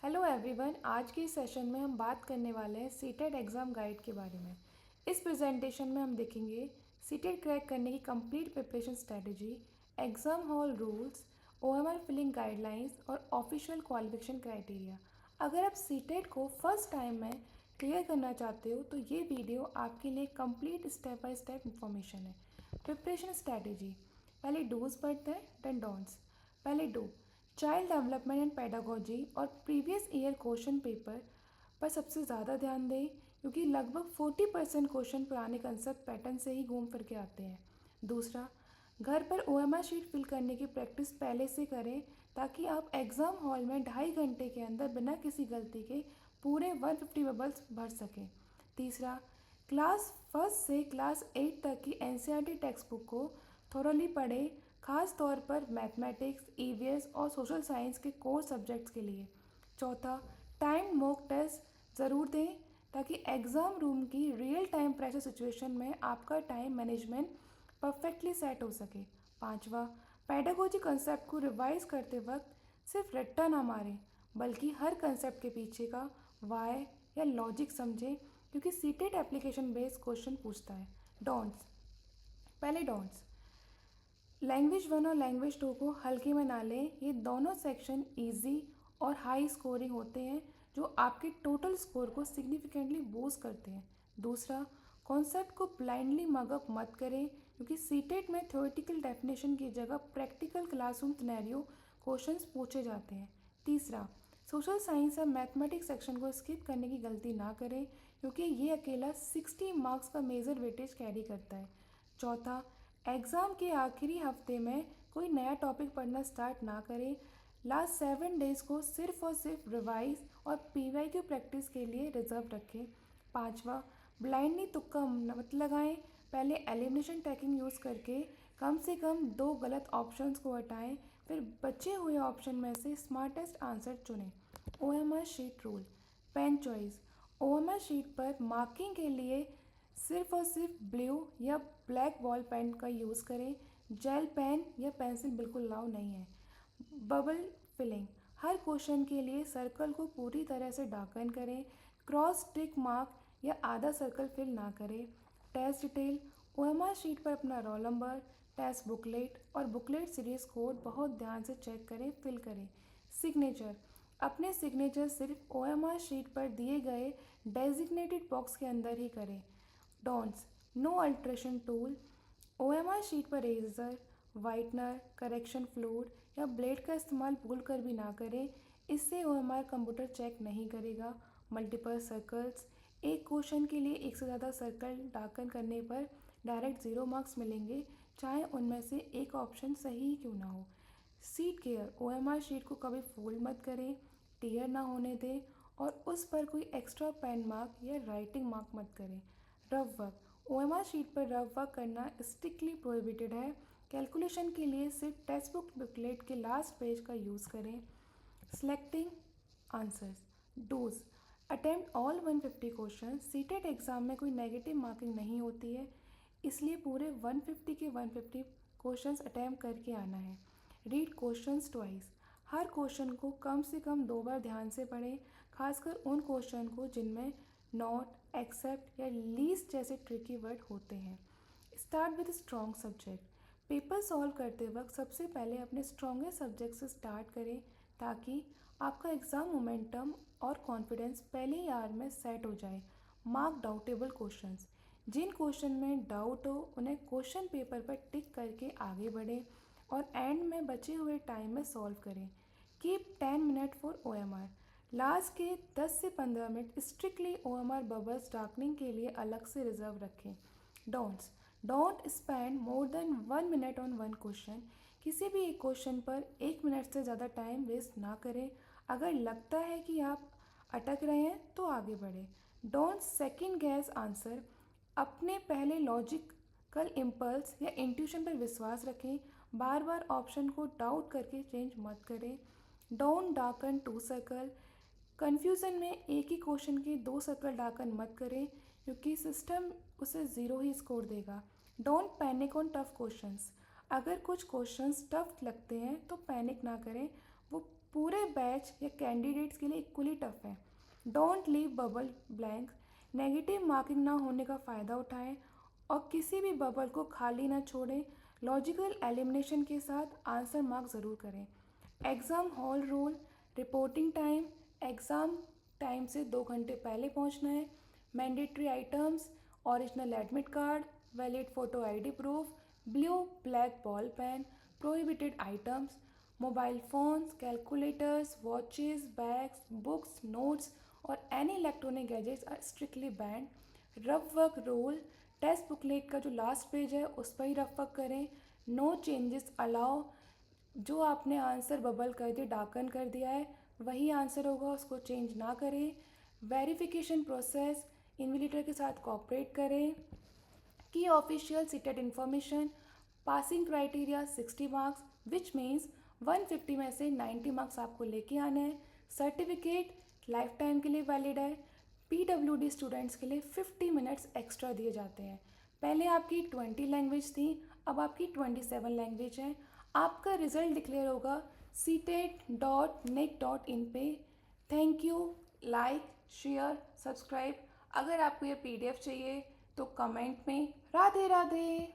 Hello everyone, आज के इस सेशन में हम बात करने वाले हैं सीटेट एग्ज़ाम गाइड के बारे में। इस प्रेजेंटेशन में हम देखेंगे सीटेट क्रैक करने की complete preparation strategy, exam hall rules, OMR filling guidelines और ऑफिशियल क्वालिफिकेशन क्राइटेरिया। अगर आप सीटेट को फर्स्ट टाइम में क्लियर करना चाहते हो तो ये वीडियो आपके लिए complete step by step information है। प्रिपरेशन स्ट्रेटजी, पहले डूज पढ़ते हैं देन डोंट्स। पहले do, child development and pedagogy और प्रीवियस ईयर क्वेश्चन पेपर पर सबसे ज़्यादा ध्यान दें, क्योंकि लगभग 40% क्वेश्चन पुराने कंसेप्ट पैटर्न से ही घूम फिर के आते हैं। दूसरा, घर पर ओएमआर शीट फिल करने की प्रैक्टिस पहले से करें ताकि आप एग्ज़ाम हॉल में 2.5 घंटे के अंदर बिना किसी गलती के पूरे 150 बबल्स भर सकें। तीसरा, क्लास फर्स्ट से क्लास 8 तक की एनसीईआरटी टेक्स्ट बुक को थोरली पढ़ें, खास तौर पर मैथमेटिक्स, ईवीएस और सोशल साइंस के कोर सब्जेक्ट्स के लिए। चौथा, टाइम मॉक टेस्ट ज़रूर दें ताकि एग्ज़ाम रूम की रियल टाइम प्रेशर सिचुएशन में आपका टाइम मैनेजमेंट परफेक्टली सेट हो सके। पांचवा, पेडागोजी कंसेप्ट को रिवाइज करते वक्त सिर्फ रट्टा ना मारें, बल्कि हर कंसेप्ट के पीछे का वाई या लॉजिक समझें, क्योंकि सीटेट एप्लीकेशन बेस्ड क्वेश्चन पूछता है। डोंट्स, पहले डोंट्स, लैंग्वेज 1 और लैंग्वेज 2 को हल्के में ना लें। ये दोनों सेक्शन इजी और हाई स्कोरिंग होते हैं जो आपके टोटल स्कोर को सिग्निफिकेंटली बूस्ट करते हैं। दूसरा, कॉन्सेप्ट को ब्लाइंडली मगअप मत करें, क्योंकि सीटेट में थ्योरेटिकल डेफिनेशन की जगह प्रैक्टिकल क्लासरूम सिनेरियो क्वेश्चंस पूछे जाते हैं। तीसरा, सोशल साइंस और मैथमेटिक्स सेक्शन को स्किप करने की गलती ना करें, क्योंकि ये अकेला 60 मार्क्स का मेजर वेटेज कैरी करता है। चौथा, एग्ज़ाम के आखिरी हफ्ते में कोई नया टॉपिक पढ़ना स्टार्ट ना करें। लास्ट 7 डेज़ को सिर्फ और सिर्फ रिवाइज और पीवाईक्यू प्रैक्टिस के लिए रिजर्व रखें। पांचवा, ब्लाइंडली तुक्का मत लगाएं। पहले एलिमिनेशन टेक्निक यूज़ करके कम से कम 2 गलत ऑप्शंस को हटाएं, फिर बचे हुए ऑप्शन में से स्मार्टेस्ट आंसर चुनें। OMR sheet rule, pen choice, OMR sheet पर मार्किंग के लिए सिर्फ और सिर्फ ब्लू या ब्लैक बॉल पेन का यूज़ करें। जेल पेन या पेंसिल बिल्कुल अलाउ नहीं है। बबल फिलिंग, हर क्वेश्चन के लिए सर्कल को पूरी तरह से डार्कन करें। क्रॉस टिक मार्क या आधा सर्कल फिल ना करें। टेस्ट डिटेल, ओएमआर शीट पर अपना रोल नंबर, टेस्ट बुकलेट और बुकलेट सीरीज कोड बहुत ध्यान से चेक करें, फिल करें। सिग्नेचर, अपने सिग्नेचर सिर्फ ओएमआर शीट पर दिए गए डेजिग्नेटेड बॉक्स के अंदर ही करें। Don'ts, no alteration tool, OMR sheet पर इरेजर, वाइटनर, करेक्शन फ्लूइड या ब्लेड का इस्तेमाल भूल कर भी ना करें, इससे ओएमआर कंप्यूटर चेक नहीं करेगा। मल्टीपल सर्कल्स, एक क्वेश्चन के लिए एक से ज़्यादा सर्कल डार्कन करने पर डायरेक्ट 0 मार्क्स मिलेंगे, चाहे उनमें से एक ऑप्शन सही ही क्यों ना हो। सीट केयर, ओएमआर शीट को कभी फोल्ड मत करें, टीयर ना होने दें और उस पर कोई एक्स्ट्रा पेन मार्क या राइटिंग मार्क मत करें। रफ वर्क, ओएमआर शीट पर रफ वर्क करना स्ट्रिक्टली प्रोहिबिटेड है। कैलकुलेशन के लिए सिर्फ टेक्स्ट बुक बुकलेट के लास्ट पेज का यूज़ करें। Selecting answers, dos, attempt all 150 question. CTET exam में कोई नेगेटिव मार्किंग नहीं होती है, इसलिए पूरे 150 के 150 क्वेश्चंस अटैम्प्ट करके आना है। रीड क्वेश्चंस ट्वाइस, हर क्वेश्चन को कम से कम 2 बार ध्यान से पढ़ें, खासकर उन क्वेश्चन को जिनमें नॉट, एक्सेप्ट या लीस्ट जैसे ट्रिकी वर्ड होते हैं। Start with strong subject, paper solve करते वक्त सबसे पहले अपने स्ट्रॉन्गेस्ट सब्जेक्ट से स्टार्ट करें ताकि आपका एग्ज़ाम मोमेंटम और कॉन्फिडेंस पहले ही आवर में सेट हो जाए। मार्क डाउटेबल क्वेश्चंस, जिन क्वेश्चन में डाउट हो उन्हें क्वेश्चन पेपर पर टिक करके आगे बढ़ें और एंड में बचे हुए टाइम में सॉल्व करें। Keep 10 minute for OMR, last के 10 से 15 minute strictly OMR bubbles darkening के लिए अलग से रिजर्व रखें। Don'ts, don't spend more than 1 minute on one question, किसी भी एक क्वेश्चन पर 1 मिनट से ज़्यादा टाइम वेस्ट ना करें। अगर लगता है कि आप अटक रहे हैं तो आगे बढ़ें। डोंट सेकंड गैस आंसर, अपने पहले लॉजिकल इम्पल्स या इंट्यूशन पर विश्वास रखें, बार बार ऑप्शन को डाउट करके चेंज मत करें। डोंट डार्कन 2 सर्कल, कन्फ्यूज़न में एक ही क्वेश्चन के 2 सर्कल डार्कन मत करें, क्योंकि सिस्टम उसे 0 ही स्कोर देगा। Don't panic on tough questions, अगर कुछ क्वेश्चंस टफ लगते हैं तो पैनिक ना करें, वो पूरे बैच या कैंडिडेट्स के लिए इक्वली टफ है। Don't leave bubble blank. Negative marking ना होने का फ़ायदा उठाएं और किसी भी बबल को खाली ना छोड़ें। लॉजिकल एलिमिनेशन के साथ आंसर मार्क ज़रूर करें। Exam hall rule. Reporting time exam time से 2 घंटे पहले पहुंचना है। Mandatory items original admit card, valid photo ID proof, blue black ball pen. Prohibited items mobile phones, calculators, watches, bags, books, notes और any electronic gadgets are strictly banned. Rough work rule. Test booklet का जो last page है उस पर ही rough work करें। No changes allow. जो आपने आंसर बबल कर दिया, डाकन कर दिया है, वही आंसर होगा, उसको चेंज ना करें। वेरिफिकेशन प्रोसेस इन्विजिलेटर के साथ कोऑपरेट करें। की official seated information. Passing criteria 60 marks which means 150 में से 90 मार्क्स आपको लेके आने हैं। सर्टिफिकेट लाइफ टाइम के लिए वैलिड है। PWD स्टूडेंट्स के लिए 50 मिनट्स एक्स्ट्रा दिए जाते हैं। पहले आपकी 20 लैंग्वेज थी, अब आपकी 27 लैंग्वेज है। आपका रिजल्ट डिक्लेयर होगा CTET.NIC.in पे। Thank you. Like, share, subscribe. अगर आपको ये PDF चाहिए तो कमेंट में राधे राधे।